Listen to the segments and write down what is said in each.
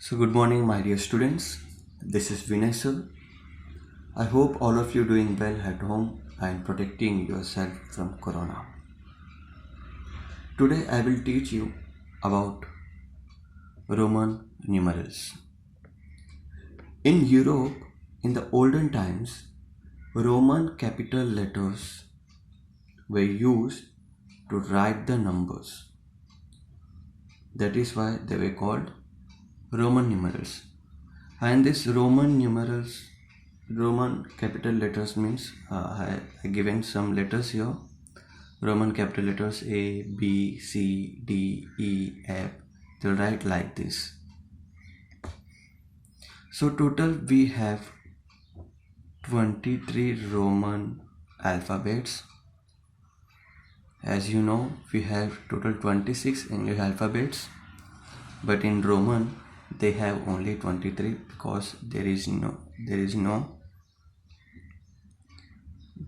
So good morning my dear students. This is Vinay sir. I hope all of you doing well at home and protecting yourself from corona. Today I will teach you about Roman numerals. In Europe in the olden times, Roman capital letters were used to write the numbers. That is why they were called Roman numerals. And this Roman capital letters means I given some letters here. Roman capital letters A, B, C, D, E, F. They'll write like this. So total we have 23 Roman alphabets. As you know, we have total 26 English alphabets, but in Roman they have only 23 because there is no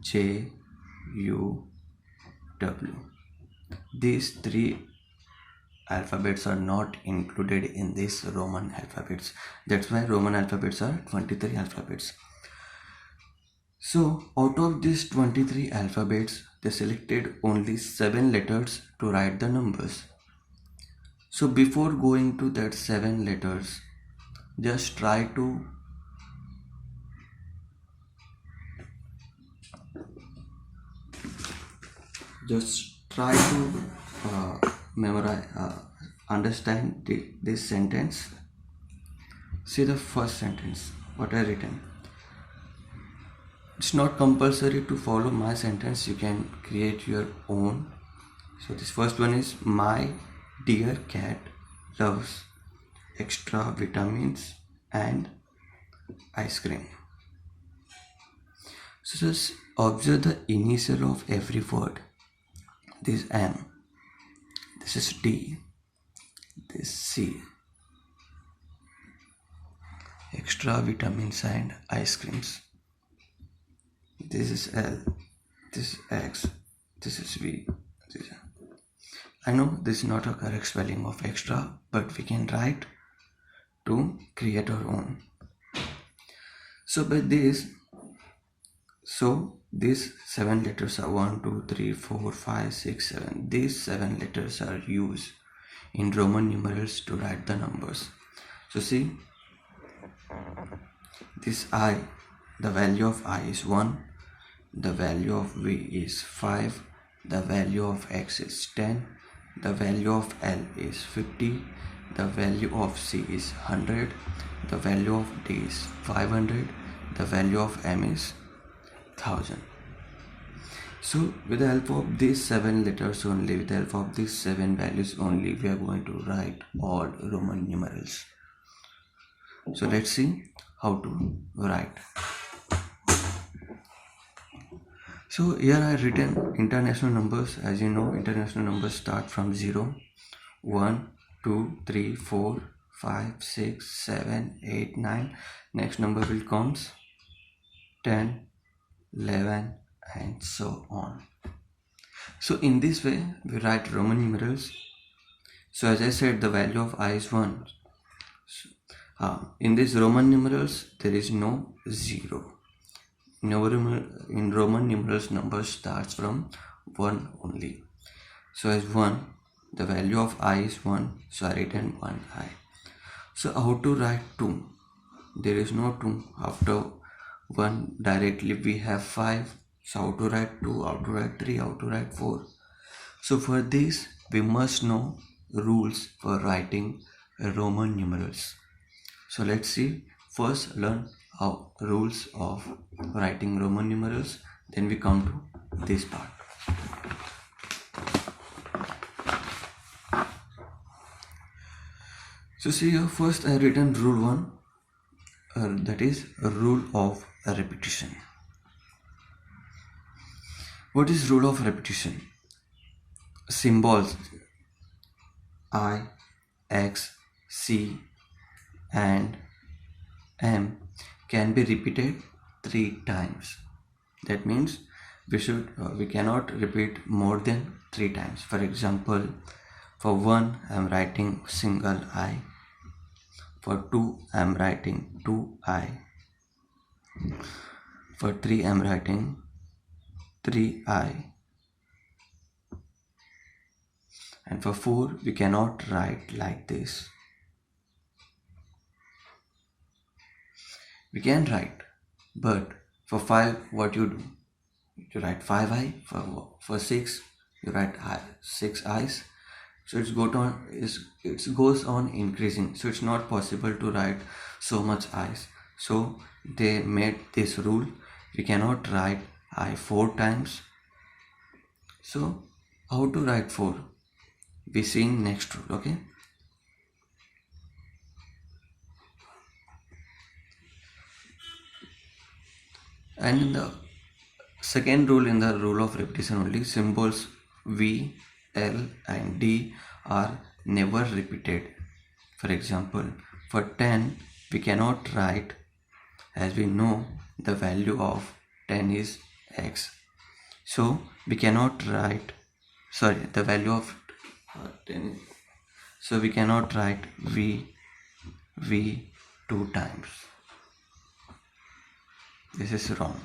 J, U, W. These three alphabets are not included in this Roman alphabets. That's why Roman alphabets are 23 alphabets. So out of these 23 alphabets, they selected only 7 letters to write the numbers. So before going to that 7 letters, just try to memorize, understand this sentence. See the first sentence, what I written. It's not compulsory to follow my sentence, you can create your own. So this first one is, my dear cat loves extra vitamins and ice cream. So just observe the initial of every word. This M, this is D, this C, extra vitamins and ice creams. This is L, this is X, this is V. I know this is not a correct spelling of extra, but we can write to create our own. So by this, these 7 letters are 1, 2, 3, 4, 5, 6, 7. These 7 letters are used in Roman numerals to write the numbers. So see, this I, the value of I is 1, the value of V is 5, the value of X is 10, the value of L is 50, the value of C is 100, the value of D is 500, the value of M is 1000. So with the help of these 7 letters only, with the help of these 7 values only, we are going to write all Roman numerals. So let's see how to write. So here I have written international numbers. As you know, international numbers start from 0, 1, 2, 3, 4, 5, 6, 7, 8, 9. Next number will comes 10, 11 and so on. So in this way we write Roman numerals. So as I said, the value of I is 1. In these Roman numerals there is no 0. In Roman numerals, number starts from 1 only. So as 1, the value of I is 1, so I written 1I. So how to write 2? There is no 2. After 1 directly we have 5. So how to write 2, how to write 3, how to write 4? So for this we must know rules for writing Roman numerals. So let's see. First learn how rules of writing Roman numerals, then we come to this part. So see here, first I written rule 1, that is a rule of repetition. What is rule of repetition? Symbols I, X, C and M can be repeated 3 times. That means we cannot repeat more than 3 times. For example, for 1 I am writing single I, For 2 I'm writing 2i. For 3 I'm writing 3i. And for 4 we cannot write like this. We can write, but for 5 what you do? You write 5i. For 6 you write 6 i's. So it goes on increasing. So it's not possible to write so much i's. So they made this rule. We cannot write I 4 times. So how to write 4? We see in next rule, okay? And in the second rule, in the rule of repetition only, symbols V, L and D are never repeated. For example, for 10 we cannot write, as we know the value of 10 is x. So we cannot write, the value of 10. So we cannot write V 2 times. This is wrong.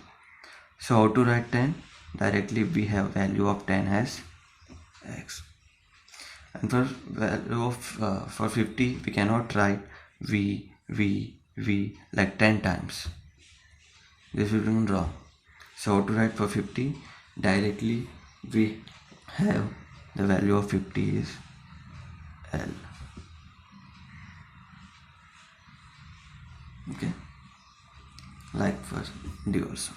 So how to write 10? Directly we have value of 10 as x. And for value of for 50 we cannot write v like 10 times. This will be wrong. So how to write for 50? Directly we have the value of 50 is L. Okay, like for D also.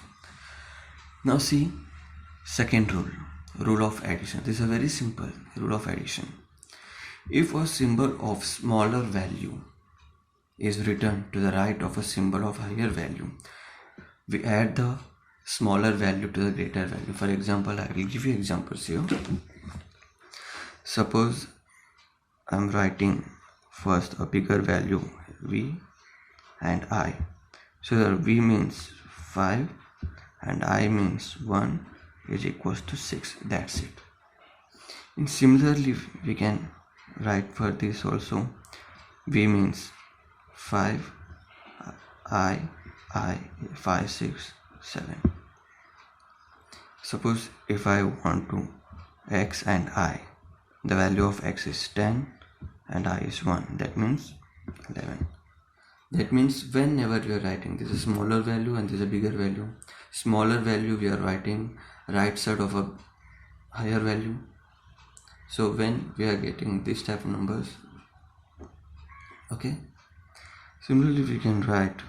Now see second rule of addition. This is a very simple rule of addition. If a symbol of smaller value is written to the right of a symbol of higher value, we add the smaller value to the greater value. For example, I will give you examples here. Suppose I am writing first a bigger value V and I. So the V means 5 and I means 1 is equals to 6. That's it. And similarly we can write for this also. V means 5, I 5 6 7. Suppose if I want to x and I, the value of x is 10 and I is 1, that means 11. That means whenever we are writing, this is a smaller value and this is a bigger value. Smaller value we are writing right side of a higher value. So when we are getting this type of numbers, okay, similarly we can write,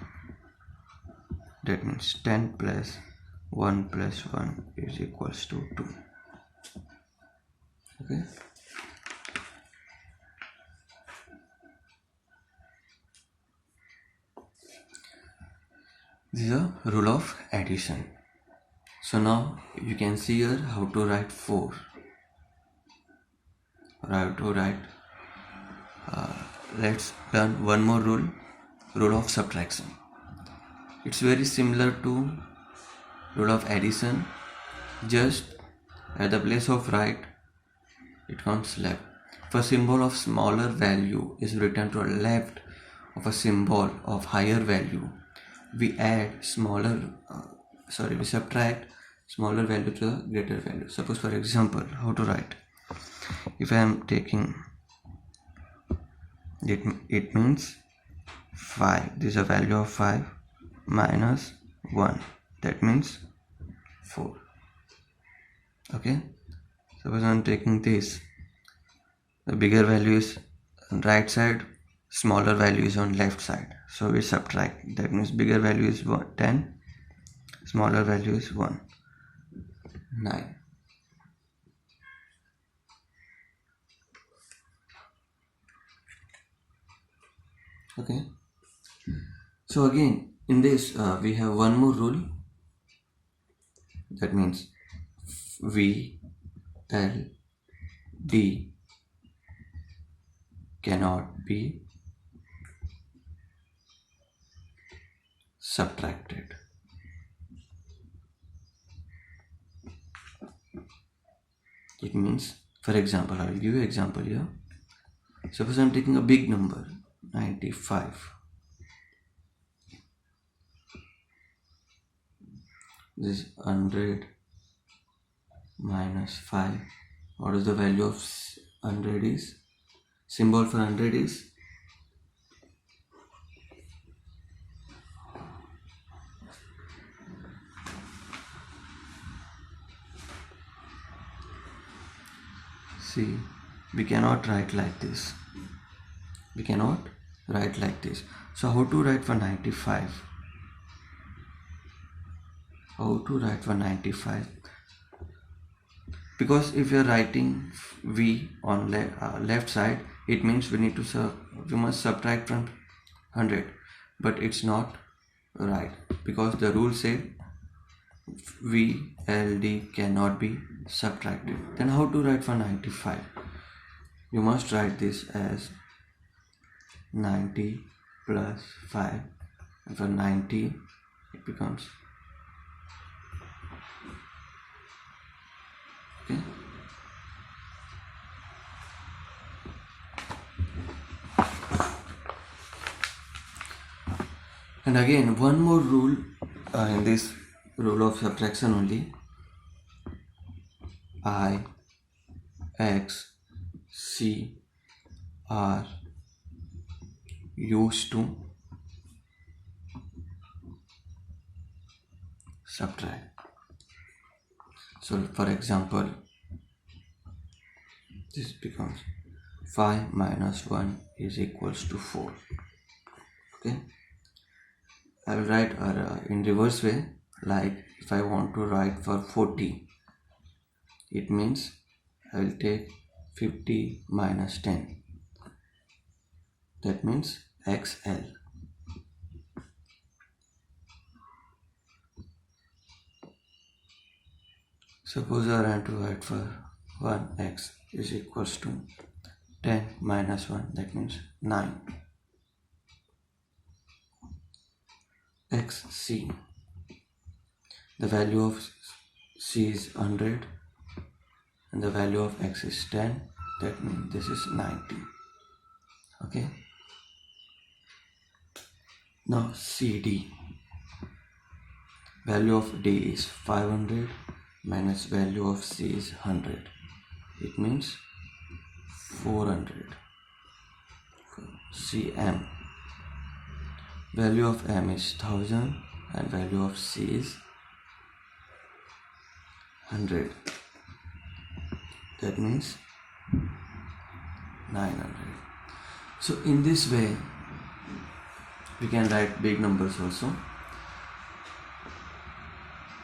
that means 10 plus 1 plus 1 is equals to 2. Okay. This is a rule of addition. So now you can see here how to write 4. Let's learn one more rule of subtraction. It's very similar to rule of addition, just at the place of right it comes left. If a symbol of smaller value is written to the left of a symbol of higher value, we subtract smaller value to the greater value. Suppose for example, how to write, if I am taking it means 5, this is a value of 5 minus 1, that means 4. Okay, suppose I am taking this, the bigger value is on right side, smaller value is on left side, so we subtract, that means bigger value is 10, smaller value is 1, 9. Okay, so again in this we have one more rule, that means V, L, D cannot be subtracted. It means, for example, I will give you an example here. Suppose I am taking a big number 95. This is 100 minus 5. What is the value of 100 is? Symbol for 100 is see, we cannot write like this. We cannot write like this. So how to write for 95? How to write for 95? Because if you are writing V on left side, it means we must subtract from 100, but it's not right because the rule said VLD cannot be subtracted. Then how to write for 95? You must write this as 90 plus 5, and for 90 it becomes okay. And again, one more rule in this rule of subtraction only. I, X, C are used to subtract. So for example, this becomes 5 minus 1 is equals to 4. Okay, I will write in reverse way. Like if I want to write for 40, it means I will take 50 minus 10. That means XL. Suppose I want to write for 1x is equals to 10 minus 1, that means 9. XC. The value of C is 100 and the value of X is 10. That means this is 90. Okay. Now CD. Value of D is 500 minus value of C is 100. It means 400. CM. Value of M is 1000 and value of C is 100. That means 900. So in this way we can write big numbers also.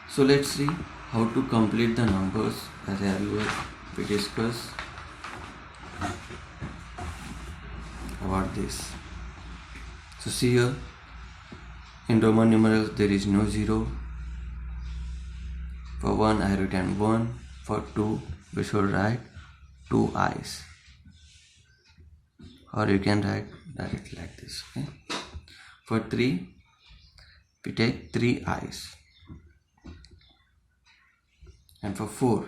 So let's see how to complete the numbers as earlier we discussed about this. So see here, in Roman numerals there is no 0. For 1 I have written 1. For 2 we should write 2 I's, or you can write directly like this. Okay? For 3 we take 3 I's, and for 4,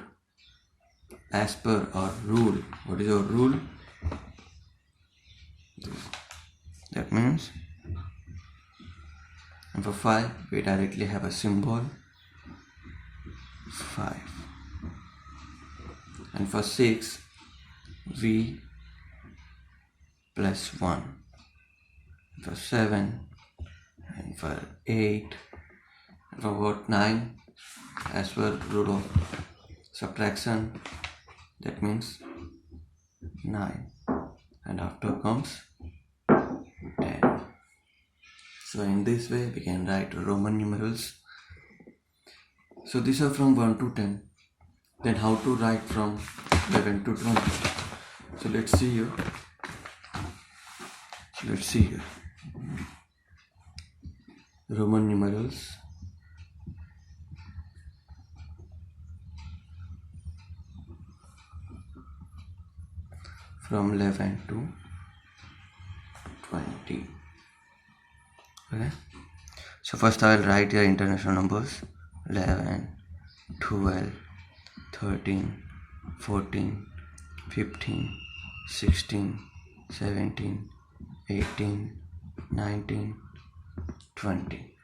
as per our rule, what is our rule? That means, and for 5 we directly have a symbol 5, and for 6 V plus 1, for 7, and for 8, and for about 9, as per rule of subtraction, that means 9, and after comes 10. So in this way we can write Roman numerals. So these are from 1 to 10. Then how to write from 11 to 20? So let's see here. Roman numerals from 11 to 20. Okay. So first I will write your international numbers: 11, 12, 13, 14, 15, 16, 17, 18, 19, 20.